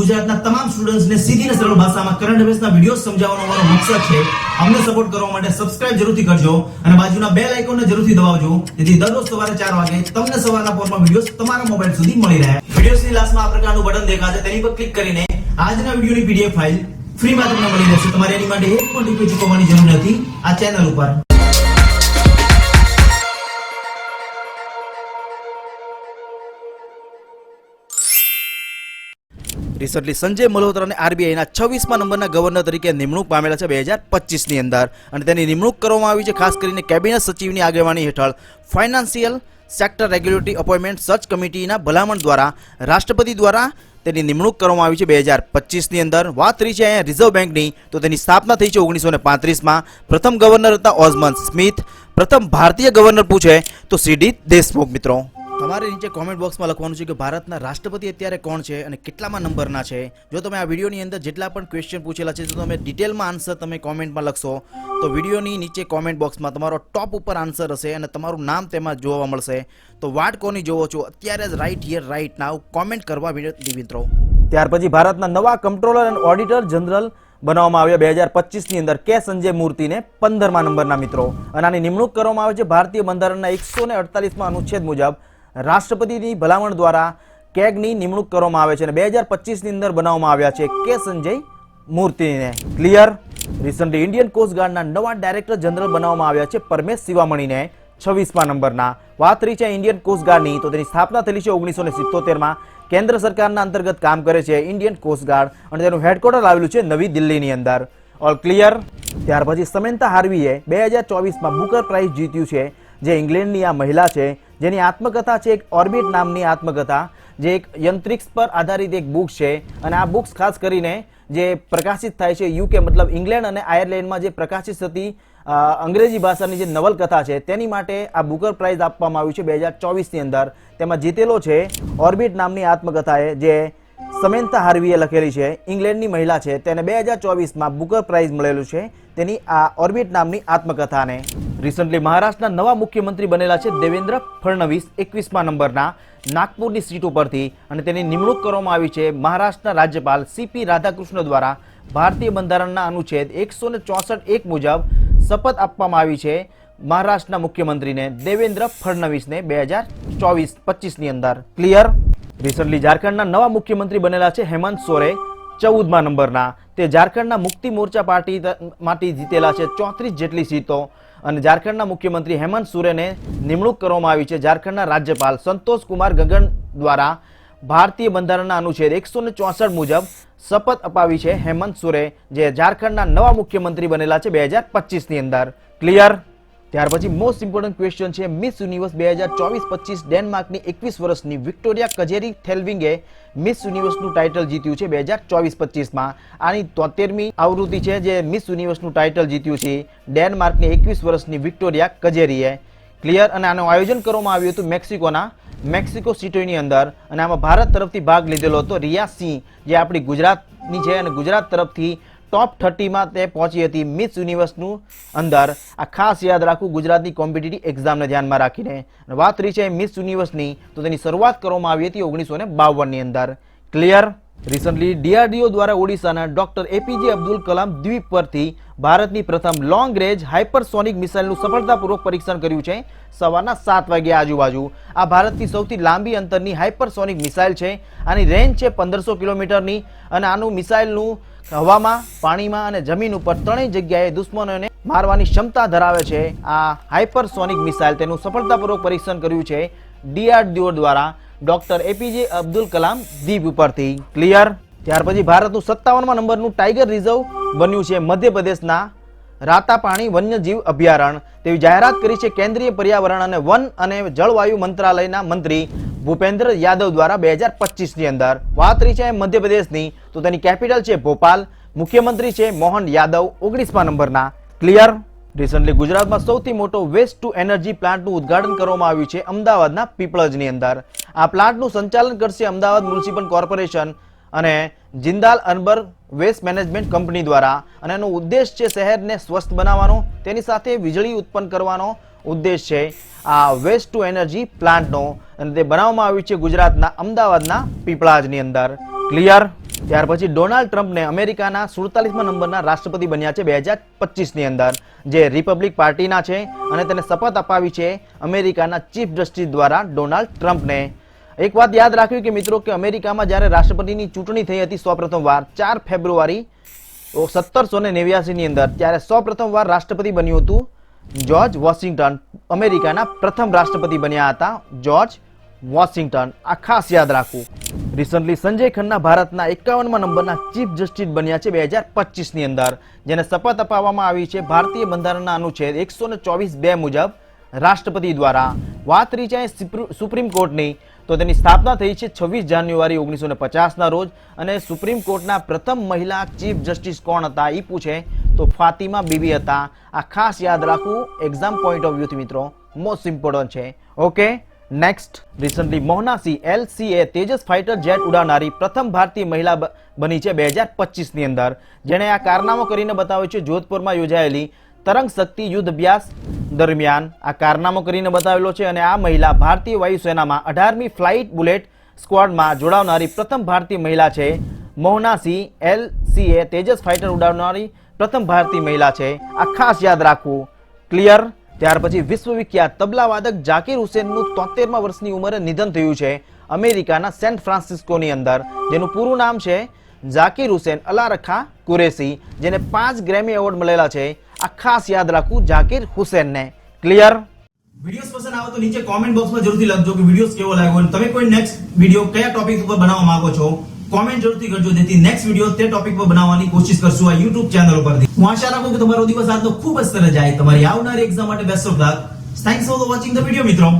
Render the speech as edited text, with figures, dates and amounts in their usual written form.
ગુજરાતના તમામ સ્ટુડન્ટ્સને સીધી અને સરળ ભાષામાં કરંટ અફેર્સના વિડિયોઝ સમજાવવાનો અમારો મકસદ છે. અમને સપોર્ટ કરવા માટે સબસ્ક્રાઇબ જરૂરથી કરજો અને બાજુના બેલ આઇકોનને જરૂરથી દબાવજો જેથી દરરોજ સવારે 4 વાગે તમને સવારના પોરમાં વિડિયોઝ તમારા મોબાઈલ સુધી મળી રહે. વિડિયોઝની લાસ્ટમાં આ પ્રકારનું બટન દેખાશે, તેની પર ક્લિક કરીને આજના વિડિયોની પીડીએફ ફાઇલ ફ્રીમાં તમને મળી રહેશે. તમારે એની માટે એક પણ રૂપિયો ચૂકવવાની જરૂર નથી આ ચેનલ ઉપર. રિસન્ટલી સંજય મલ્હોત્રાને આરબીઆઈના 26મા નંબરના ગવર્નર તરીકે નિમણૂક પામેલા છે 2025ની અંદર, અને તેની નિમણૂક કરવામાં આવી છે ખાસ કરીને કેબિનેટ સચિવની આગેવાની હેઠળ financial sector regulatory appointment search કમિટીના ભલામણ દ્વારા રાષ્ટ્રપતિ દ્વારા તેની નિમણૂક કરવામાં આવી છે 2025ની અંદર. વાત રહી છે અહીંયા રિઝર્વ બેંકની, તો તેની સ્થાપના થઈ છે 1935માં. પ્રથમ ગવર્નર હતા ઓઝમન સ્મિથ. પ્રથમ ભારતીય ગવર્નર પૂછે તો સીડી દેશમુખ. મિત્રો, તમારે નીચે કોમેન્ટ બોક્સમાં લખવાનું છે કે ભારતના રાષ્ટ્રપતિ અત્યારે કોણ છે અને કેટલામાં નંબરના છે. જો તમે આ વિડીયોની અંદર જેટલા પણ ક્વેશ્ચન પૂછેલા છે તો તમે ડિટેલમાં આન્સર તમે કોમેન્ટમાં લખશો તો વિડીયોની નીચે કોમેન્ટ બોક્સમાં તમારો ટોપ ઉપર આન્સર હશે અને તમારું નામ તેમાં જોવા મળશે. તો વાટ કોની જોવો છો અત્યારે જ right here right now comment કરવા વિનંતી મિત્રો. ત્યાર પછી ભારતના નવા કંટ્રોલર અને ઓડિટર જનરલ બનાવવામાં આવ્યા 2025ની અંદર કે સંજય મૂર્તિને 15મા નંબરના મિત્રો, અને આની નિમણૂક કરવામાં આવે છે ભારતીય બંધારણના 148મા અનુચ્છેદ મુજબ રાષ્ટ્રપતિની ભલામણ દ્વારા કેગની નિમણૂક કરવામાં આવે છે અને 2025ની અંદર બનાવવામાં આવ્યા છે કે સંજય મૂર્તિને. ક્લિયર. રિસન્ટલી ઇન્ડિયન કોસ્ટ ગાર્ડના નવા ડાયરેક્ટર જનરલ બનાવવામાં આવ્યા છે પરમેશ શિવામણીને 26મા નંબરના. વાત રહી છે ઇન્ડિયન કોસ્ટ ગાર્ડની, તો તેની સ્થાપના થયેલી છે 1977માં. કેન્દ્ર સરકારના અંતર્ગત કામ કરે છે ઇન્ડિયન કોસ્ટ ગાર્ડ અને તેનું હેડક્વાર્ટર આવેલું છે નવી દિલ્હીની અંદર. All clear. ત્યાર પછી સમંતા હાર્વીએ 2024માં બુકર પ્રાઇઝ જીત્યું છે, જે ઇંગ્લેન્ડની આ મહિલા છે જેની આત્મકથા છે એક ઓર્બિટ નામની આત્મકથા, જે એક યંત્રિક્ષ પર આધારિત એક બુક છે. અને આ બુક્સ ખાસ કરીને જે પ્રકાશિત થાય છે યુકે મતલબ ઇંગ્લેન્ડ અને આયર્લેન્ડમાં જે પ્રકાશિત થતી અંગ્રેજી ભાષાની જે નવલકથા છે તેની માટે આ બુકર પ્રાઇઝ આપવામાં આવ્યું છે 2024ની અંદર. તેમાં જીતેલો છે ઓર્બિટ નામની આત્મકથાએ, જે સમંતા હાર્વીએ લખેલી છે. ઇંગ્લેન્ડની મહિલા છે, તેને 2024માં બુકર પ્રાઇઝ મળેલું છે તેની આ ઓર્બિટ નામની આત્મકથાને. રિસન્ટલી મહારાષ્ટ્રના નવા મુખ્યમંત્રી બનેલા છે દેવેન્દ્ર ફડણવીસ 21મા નંબરના નાગપુરની સીટ ઉપરથી, અને તેની નિમણૂક કરવામાં આવી છે મહારાષ્ટ્રના રાજ્યપાલ સીપી રાધાકૃષ્ણ દ્વારા. ભારતીય બંધારણના અનુચ્છેદ 164(1) મુજબ શપથ આપવામાં આવી છે મહારાષ્ટ્રના મુખ્યમંત્રીને દેવેન્દ્ર ફડણવીસને 2024-25ની અંદર. ક્લિયર. રિસન્ટલી ઝારખંડના નવા મુખ્યમંત્રી બનેલા છે હેમંત સોરેન 14મા નંબરના. તે ઝારખંડના મુક્તિ મોરચા પાર્ટીમાંથી જીતેલા છે 34 જેટલી સીટો, અને ઝારખંડના મુખ્યમંત્રી હેમંત સોરેનને નિમણૂક કરવામાં આવી છે ઝારખંડના રાજ્યપાલ સંતોષ કુમાર ગગન દ્વારા. ભારતીય બંધારણના અનુચ્છેદ 164 મુજબ શપથ અપાવી છે હેમંત સોરેન, જે ઝારખંડના નવા મુખ્યમંત્રી બનેલા છે 2025ની અંદર. ક્લિયર. ત્યાર પછી મોસ્ટ ઇમ્પોર્ટન્ટ ક્વેશ્ચન છે મિસ યુનિવર્સ 2024-25 ડેનમાર્કની 21 વર્ષની વિક્ટોરિયા કજેરી થેલ્વિંગે મિસ યુનિવર્સનું ટાઇટલ જીત્યું છે 2024-25માં. આની 73મી આવૃત્તિ છે જે મિસ યુનિવર્સનું ટાઇટલ જીત્યું છે ડેનમાર્કની 21 વર્ષની વિક્ટોરિયા કજેરીએ. ક્લિયર. અને આનું આયોજન કરવામાં આવ્યું હતું મેક્સિકો સિટીની અંદર, અને આમાં ભારત તરફથી ભાગ લીધેલો હતો રિયા સિંહ, જે આપણી ગુજરાતની છે અને ગુજરાત તરફથી ટોપ 30માં તે પહોંચી હતી મિસ યુનિવર્સનું અંદર. આ ખાસ યાદ રાખવું ગુજરાતની કોમ્પિટિટિવ એક્ઝામને ધ્યાનમાં રાખીને. વાત રહી છે મિસ યુનિવર્સની, તો તેની શરૂઆત કરવામાં આવી હતી 1952ની અંદર. ક્લિયર. રિસન્ટલી ડીઆરડીઓ દ્વારા ઓડિશાના ડોક્ટર એપીજે અબ્દુલ કલામ દ્વીપ પરથી ભારતની પ્રથમ લોંગ રેન્જ હાઇપરસોનિક મિસાઇલનું સફળતાપૂર્વક પરીક્ષણ કર્યું છે સવારના 7 વાગ્યા આજુબાજુ. આ ભારતની સૌથી લાંબી અંતરની હાઇપરસોનિક મિસાઇલ છે. આની રેન્જ છે 1500 કિલોમીટરની, અને આનું મિસાઇલનું હવામાં, પાણીમાં અને જમીન ઉપર ત્રણેય જગ્યાએ દુશ્મનોને મારવાની ક્ષમતા ધરાવે છે આ હાઇપરસોનિક મિસાઇલ. તેનું સફળતાપૂર્વક પરીક્ષણ કર્યું છે ડીઆરડીઓ દ્વારા ડોક્ટર એપીજે અબ્દુલ કલામ દ્વીપ ઉપરથી. ક્લિયર. ત્યાર પછી ભારતનું 57મા નંબરનું ટાઈગર રિઝર્વ બન્યું છે મધ્યપ્રદેશના રાતાપાણી વન્યજીવ અભયારણ્ય. તેવી જાહેરાત કરી છે કેન્દ્રીય પર્યાવરણ અને વન અને જળવાયુ મંત્રાલયના મંત્રી ભૂપેન્દ્ર યાદવ દ્વારા 2025ની અંદર. વાત રહી છે મધ્યપ્રદેશની, તો તેની કેપિટલ છે ભોપાલ. મુખ્યમંત્રી છે મોહન યાદવ 19મા નંબરના. ક્લિયર. રિસન્ટલી ગુજરાતમાં સૌથી મોટો વેસ્ટ ટુ એનર્જી પ્લાન્ટનું ઉદ્ઘાટન કરવામાં આવ્યું છે અમદાવાદના પીપળજની અંદર. આ પ્લાન્ટનું સંચાલન કરશે અમદાવાદ મ્યુનિસિપલ કોર્પોરેશન અને Jindal urban waste management company દ્વારા, અને એનો ઉદ્દેશ છે શહેરને સ્વસ્થ બનાવવાનો, તેની સાથે વીજળી ઉત્પન્ન કરવાનો ઉદ્દેશ છે આ વેસ્ટ ટુ એનર્જી પ્લાન્ટનો, અને તે બનાવવામાં આવ્યું છે ગુજરાતના અમદાવાદના પીપળાજની અંદર. ક્લિયર. ત્યાર પછી ડોનાલ્ડ ટ્રમ્પને અમેરિકાના 47મા નંબરના રાષ્ટ્રપતિ બન્યા છે 2025ની અંદર, જે રિપબ્લિક પાર્ટીના છે અને તેને શપથ અપાવી છે અમેરિકાના ચીફ જસ્ટિસ દ્વારા ડોનાલ્ડ ટ્રમ્પને. એક વાત યાદ રાખવી કે મિત્રો કે અમેરિકામાં જ્યારે રાષ્ટ્રપતિની ચૂંટણી થઈ હતી સૌપ્રથમ વાર 4 ફેબ્રુઆરી 1789ની અંદર, ત્યારે સૌપ્રથમ વાર રાષ્ટ્રપતિ બન્યું હતું જ્યોર્જ વોશિંગ્ટન. અમેરિકાના પ્રથમ રાષ્ટ્રપતિ બન્યા હતા જ્યોર્જ વોશિંગ્ટન. આ ખાસ યાદ રાખવું. રિસન્ટલી સંજય ખન્ના ભારતના 51મા નંબરના ચીફ જસ્ટિસ બન્યા છે 2025ની અંદર, જેને શપથ અપાવવામાં આવી છે ભારતીય બંધારણના અનુચ્છેદ 124(2) મુજબ રાષ્ટ્રપતિ દ્વારા. વાત રહી છે સુપ્રીમ કોર્ટની, તો તેની સ્થાપના થઈ છે 26 જાન્યુઆરી 1950ના રોજ. અને સુપ્રીમ કોર્ટના પ્રથમ મહિલા ચીફ જસ્ટિસ કોણ હતા એ પૂછે તો ફાતિમા બીબી હતા. આ ખાસ યાદ રાખવું એક્ઝામ પોઈન્ટ ઓફ વ્યૂથી મિત્રો, મોસ્ટ ઇમ્પોર્ટન્ટ છે. Okay, next. રિસન્ટલી મોહના સિંહ LCA તેજસ ફાઇટર જેટ ઉડાડનારી પ્રથમ ભારતીય મહિલા બની છે 2025ની અંદર, જેણે આ કારનામો કરીને બતાવ્યો છે જોધપુરમાં યોજાયેલી તરંગ શક્તિ યુદ્ધ અભ્યાસ દરમિયાન. આ કારનામો કરીને બતાવેલો છે અને આ મહિલા ભારતીય વાયુસેનામાં 18મી ફ્લાઇટ બુલેટ સ્ક્વોડમાં જોડાવનારી પ્રથમ ભારતીય મહિલા છે. મોહના સિંહ LCA તેજસ ફાઇટર ઉડાડનારી પ્રથમ ભારતીય મહિલા છે. આ ખાસ યાદ રાખવું. ક્લિયર. ત્યાર પછી વિશ્વવિખ્યાત તબલાવાદક ઝાકીર હુસેનનું 73મા વર્ષની ઉંમરે નિધન થયું છે અમેરિકાના સેન્ટ ફ્રાન્સિસ્કોની અંદર, જેનું પૂરું નામ છે ઝાકીર હુસેન અલારખા કુરેશી, જેને 5 ગ્રેમી એવોર્ડ મળેલા છે. આ ખાસ યાદ રાખવું ઝાકીર હુસેનને. ક્લિયર. વિડિયોસ પસંદ આવે તો નીચે કોમેન્ટ બોક્સમાં જરૂરથી લખજો કે વિડિયોસ કેવો લાગ્યો અને તમે કોઈ નેક્સ્ટ વિડિયો કયા ટોપિક ઉપર બનાવવા માંગો છો. કોમેન્ટ જરૂરથી કરજો, જેથી નેક્સ્ટ વિડિયો તે ટોપિક પર બનાવવાની કોશિશ કરશું આ YouTube ચેનલ ઉપરથી. હું આશા રાખું કે તમારો દિવસ આજનો ખૂબ જ સરસ જાય. તમારી આવનારી એક્ઝામ માટે best of luck. Thanks for watching the video મિત્રો.